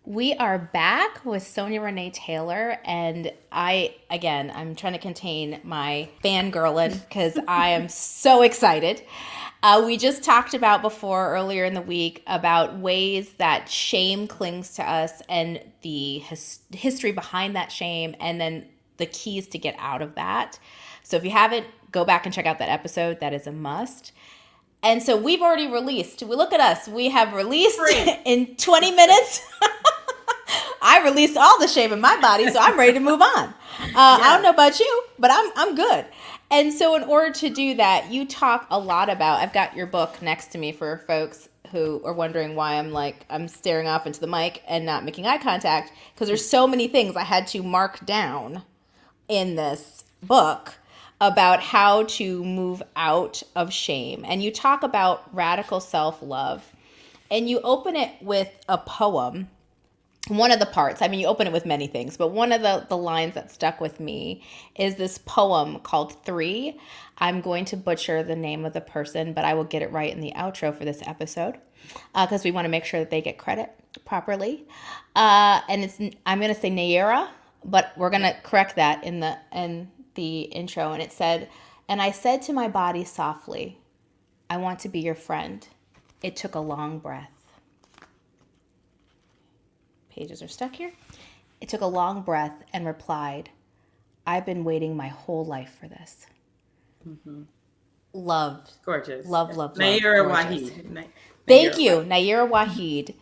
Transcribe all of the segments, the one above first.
We are back with Sonya Renee Taylor, and I'm trying to contain my fangirling because I am so excited. We just talked about before earlier in the week about ways that shame clings to us and the history behind that shame, and then the keys to get out of that. So if you haven't, go back and check out that episode. That is a must. And so we've already released. Look at us. We have released in 20 minutes. I released all the shame in my body, so I'm ready to move on. I don't know about you, but I'm good. And so in order to do that, you talk a lot about, I've got your book next to me for folks who are wondering why I'm staring off into the mic and not making eye contact, because there's so many things I had to mark down in this book about how to move out of shame. And you talk about radical self-love, and you open it with a poem. One of the parts, I mean, you open it with many things, but one of the lines that stuck with me is this poem called 3. I'm going to butcher the name of the person, but I will get it right in the outro for this episode because we want to make sure that they get credit properly. I'm going to say Nayera, but we're going to correct that in the intro. And it said, and I said to my body softly, I want to be your friend. It took a long breath. Pages are stuck here. It took a long breath and replied, I've been waiting my whole life for this. Mm-hmm. Loved. Gorgeous. Love. Nayera Waheed. Thank you, Nayera Waheed.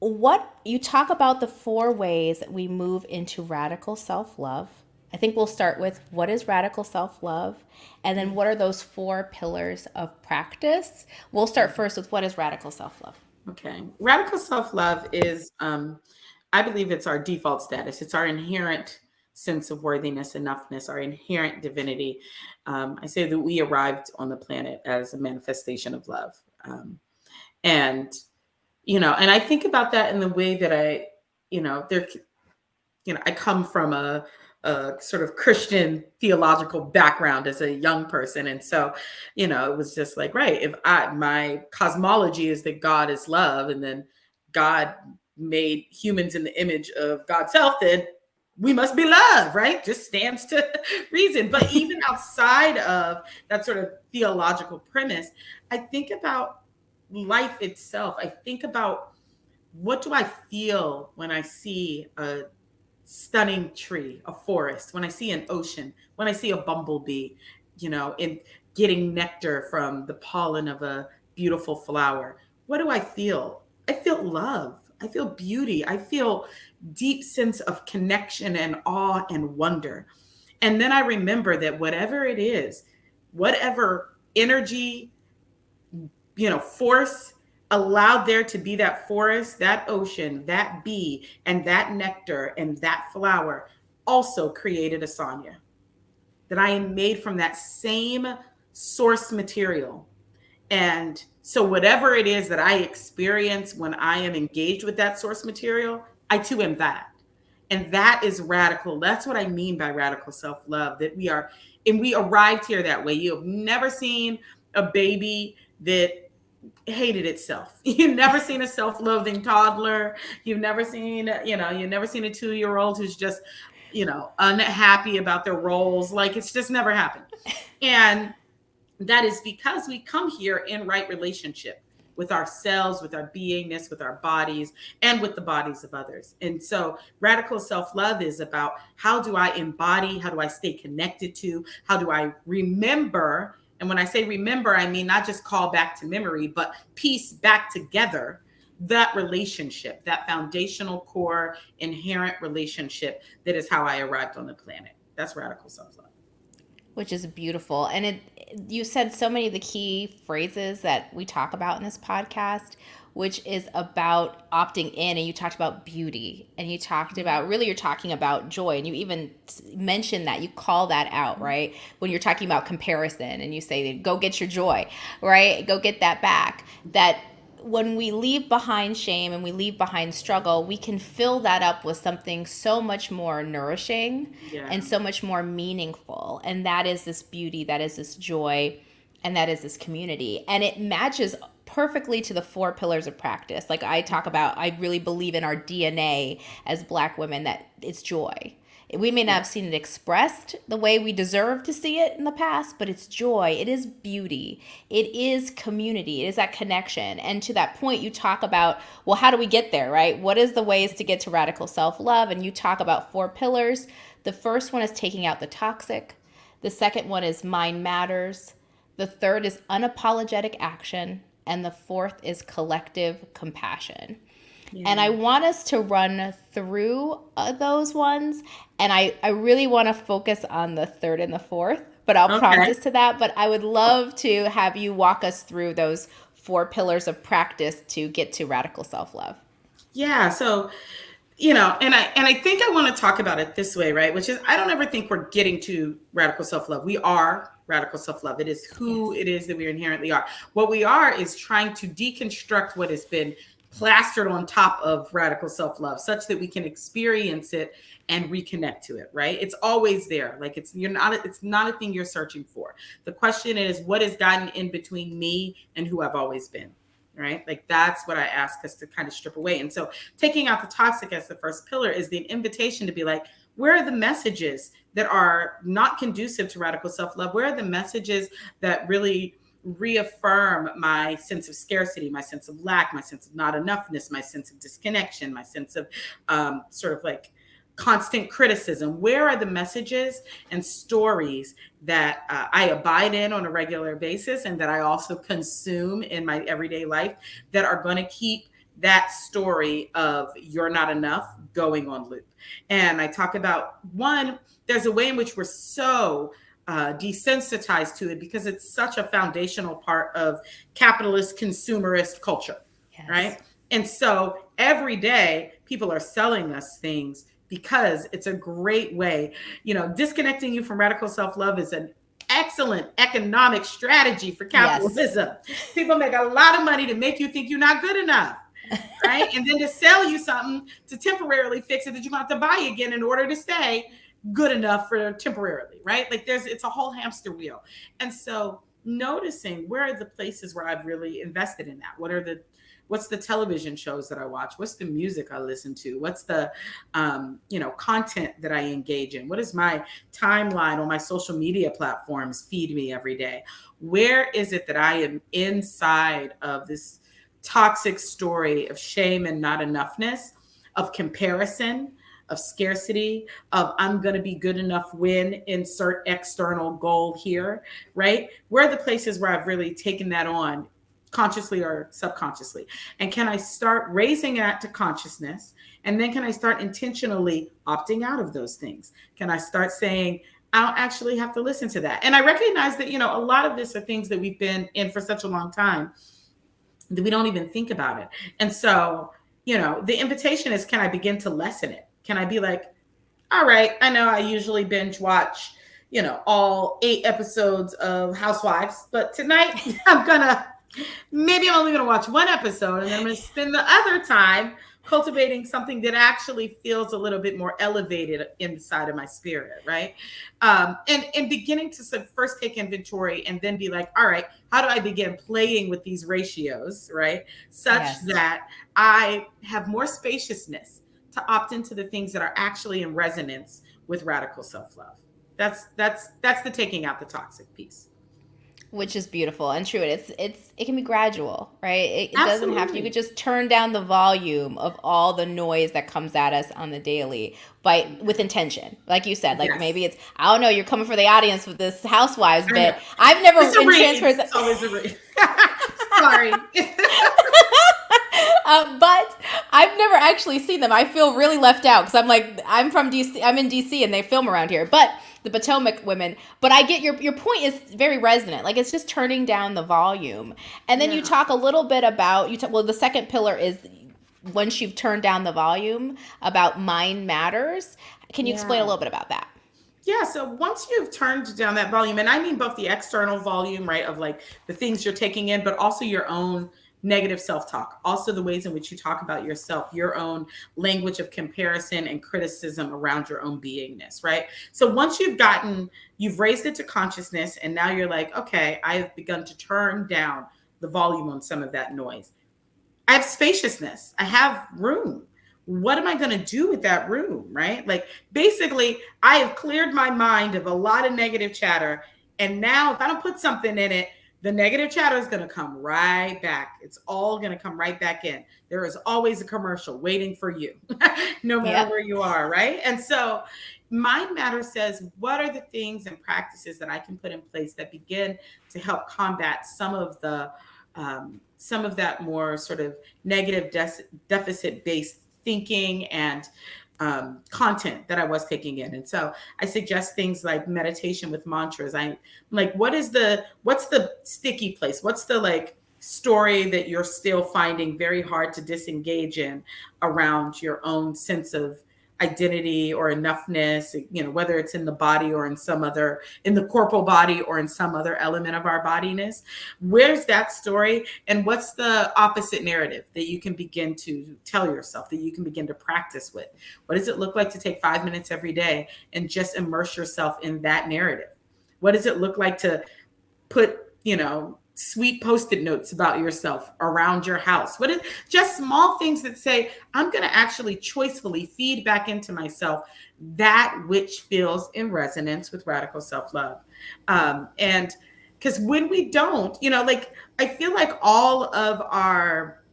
What you talk about the 4 ways that we move into radical self-love. I think we'll start with what is radical self-love, and then what are those 4 pillars of practice. We'll start first with what is radical self-love. Okay. Radical self-love is, I believe it's our default status. It's our inherent sense of worthiness, enoughness, our inherent divinity. I say that we arrived on the planet as a manifestation of love. And I think about that in the way that I come from a sort of Christian theological background as a young person. And so, it was just like, right, if my cosmology is that God is love, and then God made humans in the image of God's self, then we must be love, right? Just stands to reason. But even outside of that sort of theological premise, I think about life itself. I think about, what do I feel when I see a stunning tree, a forest, when I see an ocean, when I see a bumblebee, and getting nectar from the pollen of a beautiful flower? What do I feel? I feel love. I feel beauty. I feel deep sense of connection and awe and wonder. And then I remember that whatever it is, whatever energy, force allowed there to be that forest, that ocean, that bee, and that nectar, and that flower also created a Sonya. That I am made from that same source material. And so whatever it is that I experience when I am engaged with that source material, I too am that. And that is radical. That's what I mean by radical self-love, that we arrived here that way. You have never seen a baby that hated itself. You've never seen a self-loathing toddler. You've never seen a 2-year-old who's just, unhappy about their roles. Like, it's just never happened. And that is because we come here in right relationship with ourselves, with our beingness, with our bodies, and with the bodies of others. And so radical self-love is about, how do I embody? How do I stay connected to? How do I remember? And when I say remember, I mean not just call back to memory, but piece back together that relationship, that foundational core inherent relationship that is how I arrived on the planet. That's radical self-love. Which is beautiful. And you said so many of the key phrases that we talk about in this podcast, which is about opting in. And you talked about beauty, and you talked about, really, you're talking about joy. And you even mentioned that, you call that out, right? When you're talking about comparison, and you say, go get your joy, right? Go get that back. That when we leave behind shame and we leave behind struggle, we can fill that up with something so much more nourishing and so much more meaningful. And that is this beauty, that is this joy, and that is this community. And it matches perfectly to the 4 pillars of practice. Like I talk about, I really believe in our DNA as Black women that it's joy. We may not have seen it expressed the way we deserve to see it in the past, but it's joy. It is beauty. It is community. It is that connection. And to that point, you talk about, well, how do we get there, right? What is the ways to get to radical self-love? And you talk about 4 pillars. The first one is taking out the toxic. The second one is mind matters. The third is unapologetic action. And the fourth is collective compassion. Yeah. And I want us to run through those ones. And I really want to focus on the third and the fourth, but I'll prompt us to that. But I would love to have you walk us through those 4 pillars of practice to get to radical self-love. Yeah. So, and I think I want to talk about it this way, right? Which is, I don't ever think we're getting to radical self-love. We are radical self-love. It is who it is that we inherently are. What we are is trying to deconstruct what has been plastered on top of radical self-love such that we can experience it and reconnect to it, right? It's always there. Like it's not a thing you're searching for. The question is, what has gotten in between me and who I've always been, right? Like that's what I ask us to kind of strip away. And so taking out the toxic as the first pillar is the invitation to be like, where are the messages that are not conducive to radical self-love? Where are the messages that really reaffirm my sense of scarcity, my sense of lack, my sense of not enoughness, my sense of disconnection, my sense of sort of like constant criticism? Where are the messages and stories that I abide in on a regular basis and that I also consume in my everyday life that are going to keep that story of you're not enough going on loop? And I talk about, one, there's a way in which we're so desensitized to it because it's such a foundational part of capitalist consumerist culture, right? And so every day people are selling us things because it's a great way, disconnecting you from radical self-love is an excellent economic strategy for capitalism. People make a lot of money to make you think you're not good enough, right? And then to sell you something to temporarily fix it that you're going to have to buy again in order to stay good enough for temporarily, right? Like it's a whole hamster wheel. And so noticing where are the places where I've really invested in that? What's the television shows that I watch? What's the music I listen to? What's the, content that I engage in? What is my timeline on my social media platforms feed me every day? Where is it that I am inside of this toxic story of shame and not enoughness, of comparison, of scarcity, of I'm going to be good enough when insert external goal here, right? Where are the places where I've really taken that on consciously or subconsciously? And can I start raising that to consciousness? And then can I start intentionally opting out of those things? Can I start saying, I don't actually have to listen to that? And I recognize that, a lot of this are things that we've been in for such a long time that we don't even think about it. And so, the invitation is, can I begin to lessen it? Can I be like, all right, I know I usually binge watch, all 8 episodes of Housewives, but tonight maybe I'm only going to watch 1 episode, and then I'm going to spend the other time cultivating something that actually feels a little bit more elevated inside of my spirit, right? And beginning to first take inventory and then be like, all right, how do I begin playing with these ratios, right? Such that I have more spaciousness to opt into the things that are actually in resonance with radical self-love. That's the taking out the toxic piece. Which is beautiful and true. It can be gradual, right? It doesn't have to. You could just turn down the volume of all the noise that comes at us on the daily, with intention. Like you said, maybe it's, I don't know, you're coming for the audience with this Housewives bit. I've never been transferred. It's always a read. Sorry. But I've never actually seen them. I feel really left out because I'm from DC. I'm in DC and they film around here, but the Potomac women. But I get your point is very resonant. Like it's just turning down the volume. And then you talk a little bit about the second pillar is once you've turned down the volume about mind matters. Can you explain a little bit about that? Yeah. So once you've turned down that volume, and I mean both the external volume, right, of like the things you're taking in, but also your own negative self-talk, also the ways in which you talk about yourself, your own language of comparison and criticism around your own beingness, right? So once you've raised it to consciousness, and now you're like, okay, I have begun to turn down the volume on some of that noise. I have spaciousness. I have room. What am I going to do with that room? Right? Like, basically, I have cleared my mind of a lot of negative chatter. And now, if I don't put something in it, the negative chatter is going to come right back. It's all going to come right back in. There is always a commercial waiting for you, no matter Yep. where you are. Right. And so, Mind Matter says, what are the things and practices that I can put in place that begin to help combat some of that more sort of negative deficit based thinking and content that I was taking in. And so I suggest things like meditation with mantras. I'm like, what's the sticky place? What's the like story that you're still finding very hard to disengage in around your own sense of identity or enoughness, whether it's in the body or in the corporal body or in some other element of our bodiness? Where's that story? And what's the opposite narrative that you can begin to tell yourself, that you can begin to practice with? What does it look like to take 5 minutes every day and just immerse yourself in that narrative? What does it look like to put, sweet Post-it notes about yourself around your house? What is just small things that say, I'm going to actually choicefully feed back into myself that which feels in resonance with radical self-love. And because when we don't, like, I feel like all of our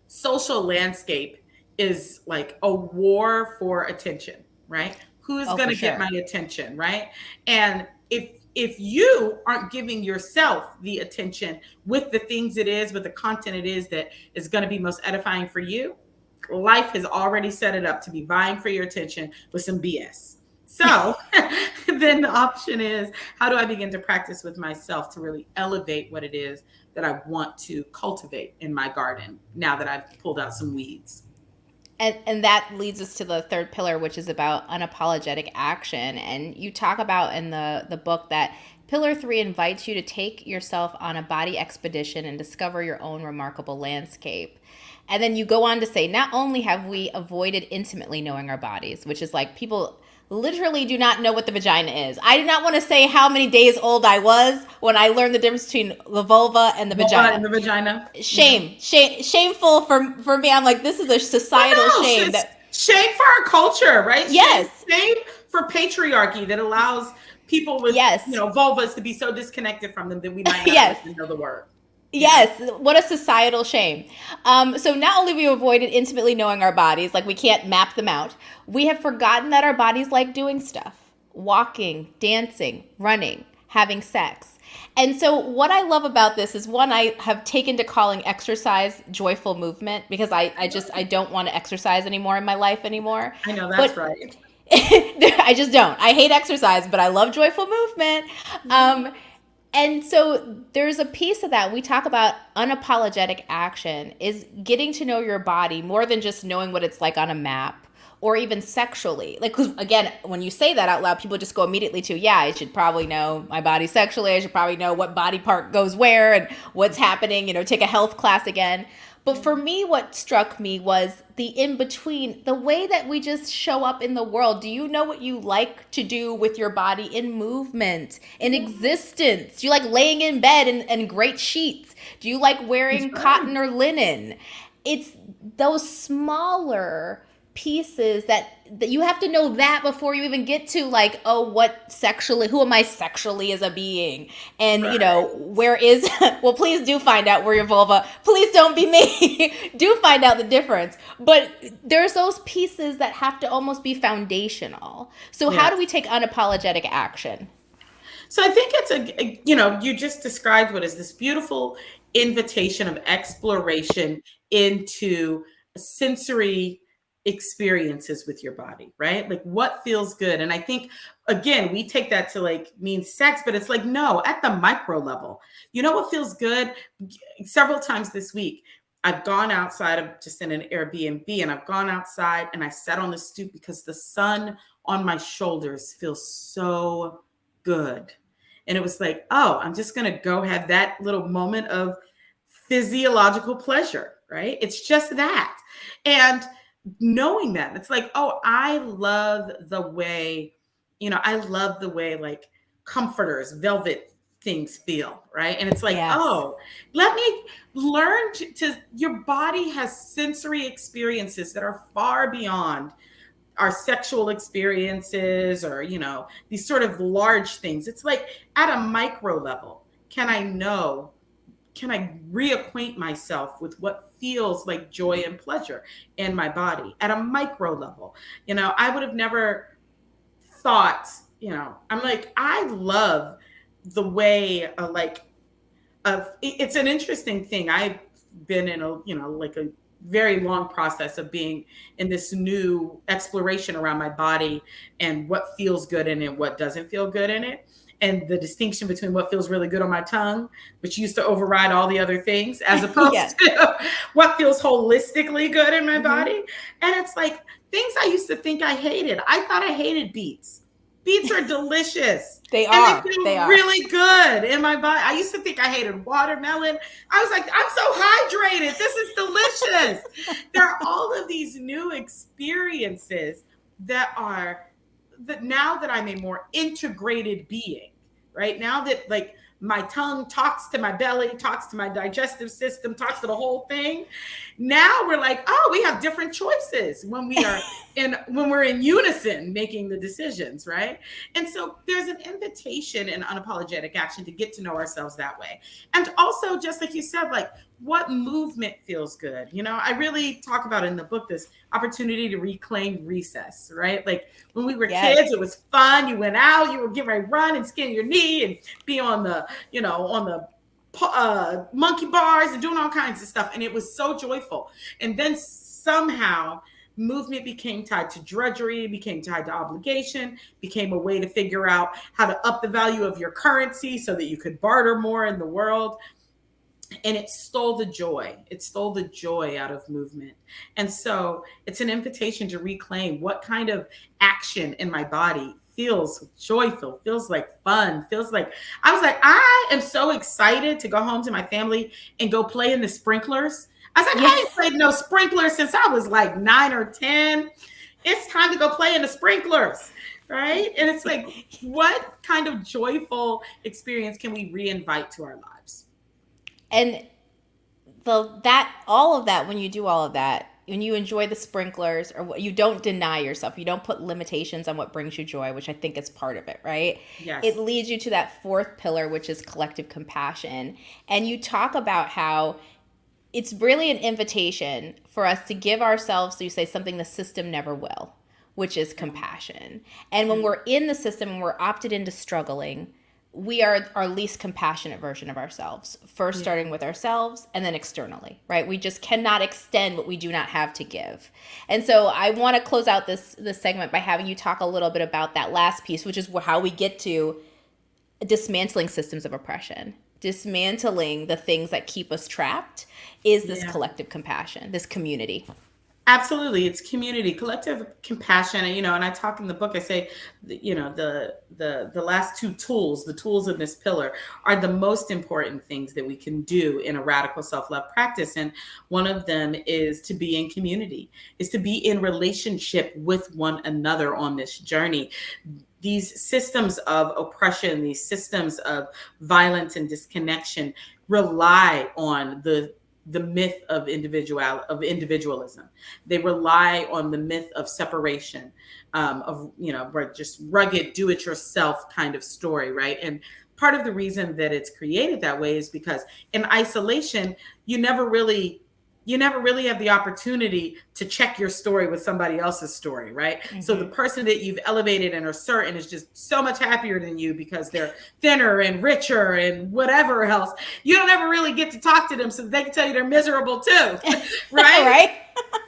social landscape is like a war for attention, right? Who's Oh, going for to get sure. my attention, right? And if you aren't giving yourself the attention with the things it is, with the content it is that is going to be most edifying for you, life has already set it up to be vying for your attention with some BS. So then the option is, how do I begin to practice with myself to really elevate what it is that I want to cultivate in my garden now that I've pulled out some weeds? And that leads us to the third pillar, which is about unapologetic action. And you talk about in the book that pillar 3 invites you to take yourself on a body expedition and discover your own remarkable landscape. And then you go on to say, not only have we avoided intimately knowing our bodies, which is like, people literally do not know what the vagina is. I do not want to say how many days old I was when I learned the difference between the vulva and the Vulva vagina. and the vagina. Shameful for me. I'm like, this is a societal Well, no, shame it's that, shame for our culture, right? yes, Shame for patriarchy that allows people with, yes, vulvas to be so disconnected from them that we might not yes. even know the word. Yes, what a societal shame. So not only have we avoided intimately knowing our bodies, like we can't map them out, we have forgotten that our bodies like doing stuff: walking, dancing, running, having sex. And so what I love about this is, one, I have taken to calling exercise joyful movement, because I don't want to exercise anymore in my life anymore. I know that's But right. I just don't. I hate exercise, but I love joyful movement. And so there's a piece of that we talk about. Unapologetic action is getting to know your body more than just knowing what it's like on a map, or even sexually. Like, 'cause again, when you say that out loud, people just go immediately to, yeah, I should probably know my body sexually. I should probably know what body part goes where and what's happening, take a health class again. But for me, what struck me was the in between, the way that we just show up in the world. Do you know what you like to do with your body in movement, in existence? Do you like laying in bed and great sheets? Do you like That's wearing right. cotton or linen? It's those smaller pieces that you have to know that before you even get to, like, oh, what sexually, who am I sexually as a being? And Right. where is well, please do find out where your vulva, please don't be me. Do find out the difference. But there's those pieces that have to almost be foundational. So how do we Yes. take unapologetic action? So I think it's you just described what is this beautiful invitation of exploration into sensory experiences with your body, right? Like, what feels good. And I think, again, we take that to like mean sex, but it's like, no, at the micro level. You know what feels good? Several times this week, I've gone outside of just in an Airbnb, and I've gone outside and I sat on the stoop because the sun on my shoulders feels so good. And it was like, oh, I'm just going to go have that little moment of physiological pleasure, right? It's just that. And knowing that, it's like, oh, I love the way like comforters, velvet things feel, right? And it's like, Yes. oh, let me learn your body has sensory experiences that are far beyond our sexual experiences, or, these sort of large things. It's like at a micro level, can I reacquaint myself with what feels like joy and pleasure in my body at a micro level? I would have never thought, I'm like, I love the way, it's an interesting thing. I've been in like a very long process of being in this new exploration around my body and what feels good in it, what doesn't feel good in it, and the distinction between what feels really good on my tongue, which used to override all the other things, as opposed Yes. to what feels holistically good in my Mm-hmm. body. And it's like things I used to think I hated. I thought I hated beets. Beets are delicious. They And are. they feel They are. really good in my body. I used to think I hated watermelon. I was like, I'm so hydrated. This is delicious. There are all of these new experiences that now that I'm a more integrated being, right? Now that like my tongue talks to my belly, talks to my digestive system, talks to the whole thing. Now we're like, oh, we have different choices when we're in unison making the decisions, right? And so there's an invitation in unapologetic action to get to know ourselves that way. And also, just like you said, like what movement feels good. I really talk about in the book this opportunity to reclaim recess, right? Like when we were kids, it was fun. You went out, you were getting ready to run and skin your knee and be on the monkey bars and doing all kinds of stuff. And it was so joyful. And then somehow movement became tied to drudgery, became tied to obligation, became a way to figure out how to up the value of your currency so that you could barter more in the world. And it stole the joy. It stole the joy out of movement. And so it's an invitation to reclaim what kind of action in my body feels joyful, feels like fun, feels like, I was like, I am so excited to go home to my family and go play in the sprinklers. I was like, I ain't played no sprinklers since I was like 9 or 10. It's time to go play in the sprinklers, right? And it's like, what kind of joyful experience can we reinvite to our lives? And all of that, when you do all of that, when you enjoy the sprinklers, or you don't deny yourself, you don't put limitations on what brings you joy, which I think is part of it, right? Yes. It leads you to that fourth pillar, which is collective compassion. And you talk about how it's really an invitation for us to give ourselves, so you say, something the system never will, which is compassion. And when we're in the system and we're opted into struggling, we are our least compassionate version of ourselves, first starting with ourselves and then externally, right? We just cannot extend what we do not have to give. And so I want to close out this segment by having you talk a little bit about that last piece, which is how we get to dismantling systems of oppression, dismantling the things that keep us trapped, is this collective compassion, this community. Absolutely. It's community, collective compassion. And I talk in the book, I say, the last two tools, the tools in this pillar, are the most important things that we can do in a radical self-love practice. And one of them is to be in community, is to be in relationship with one another on this journey. These systems of oppression, these systems of violence and disconnection rely on the myth of individualism. They rely on the myth of separation, of just rugged do-it-yourself kind of story, right? And part of the reason that it's created that way is because in isolation, you never really have the opportunity to check your story with somebody else's story, right? Mm-hmm. So the person that you've elevated and are certain is just so much happier than you because they're thinner and richer and whatever else. You don't ever really get to talk to them so they can tell you they're miserable too, right? Right.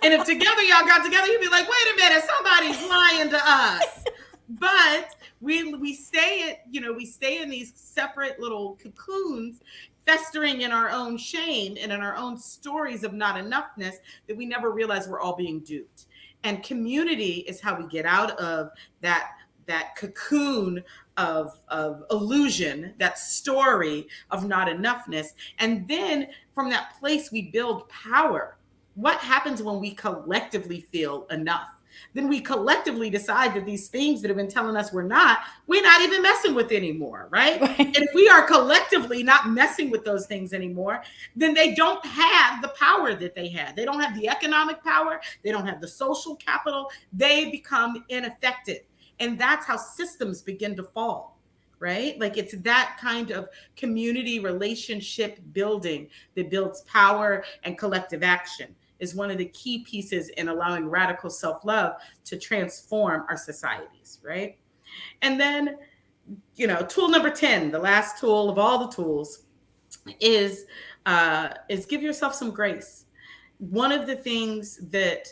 And if together y'all got together, you'd be like, wait a minute, somebody's lying to us. But we stay in these separate little cocoons, festering in our own shame and in our own stories of not enoughness that we never realize we're all being duped. And community is how we get out of that cocoon of illusion, that story of not enoughness. And then from that place, we build power. What happens when we collectively feel enough? Then we collectively decide that these things that have been telling us we're not even messing with anymore, right? And if we are collectively not messing with those things anymore, then they don't have the power that they had. They don't have the economic power. They don't have the social capital. They become ineffective. And that's how systems begin to fall, right? Like it's that kind of community relationship building that builds power, and collective action is one of the key pieces in allowing radical self-love to transform our societies, right? And then, tool number 10, the last tool of all the tools, is give yourself some grace. One of the things that,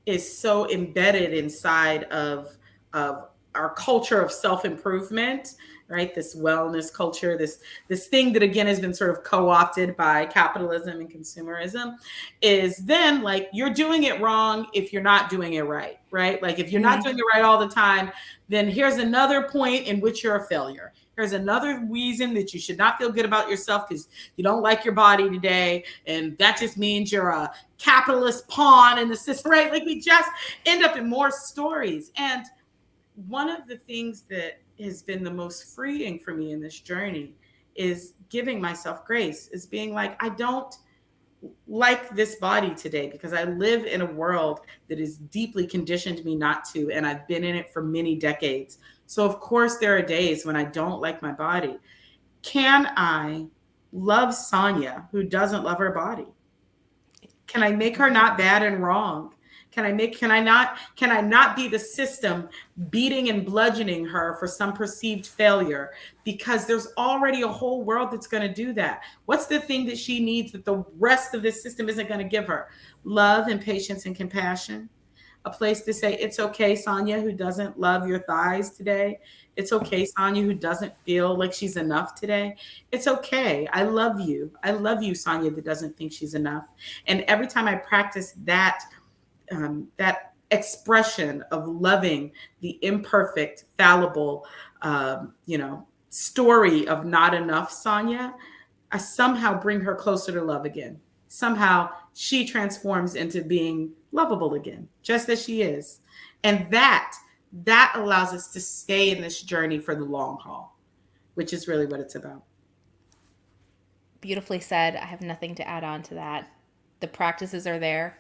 is so embedded inside of our culture of self-improvement, right? This wellness culture, this thing that again has been sort of co-opted by capitalism and consumerism, is then like you're doing it wrong if you're not doing it right, right? Like if you're not doing it right all the time, then here's another point in which you're a failure. Here's another reason that you should not feel good about yourself because you don't like your body today. And that just means you're a capitalist pawn in the system, right? Like we just end up in more stories. And one of the things that has been the most freeing for me in this journey is giving myself grace, is being like, I don't like this body today because I live in a world that has deeply conditioned me not to, and I've been in it for many decades. So of course there are days when I don't like my body. Can I love Sonya who doesn't love her body? Can I make her not bad and wrong? Can I not be the system beating and bludgeoning her for some perceived failure? Because there's already a whole world that's going to do that. What's the thing that she needs that the rest of this system isn't going to give her? Love and patience and compassion. A place to say, it's okay, Sonya, who doesn't love your thighs today. It's okay, Sonya, who doesn't feel like she's enough today. It's okay. I love you. I love you, Sonya, that doesn't think she's enough. And every time I practice that expression of loving the imperfect, fallible, story of not enough Sonya, I somehow bring her closer to love again. Somehow she transforms into being lovable again, just as she is. And that allows us to stay in this journey for the long haul, which is really what it's about. Beautifully said. I have nothing to add on to that. The practices are there.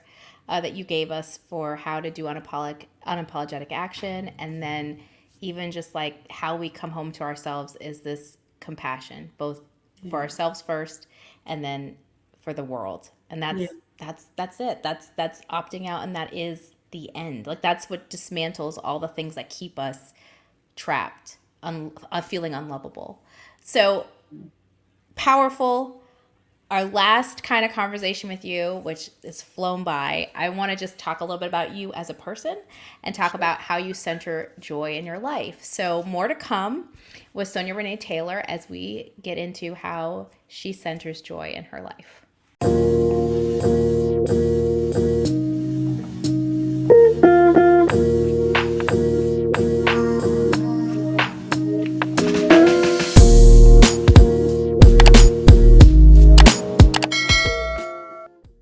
That you gave us for how to do unapologetic action. And then even just like how we come home to ourselves is this compassion, both for ourselves first and then for the world. And that's it. That's opting out. And that is the end. Like that's what dismantles all the things that keep us trapped, feeling unlovable. So powerful. Our last kind of conversation with you, which is flown by, I want to just talk a little bit about you as a person and talk about how you center joy in your life. So more to come with Sonya Renee Taylor as we get into how she centers joy in her life.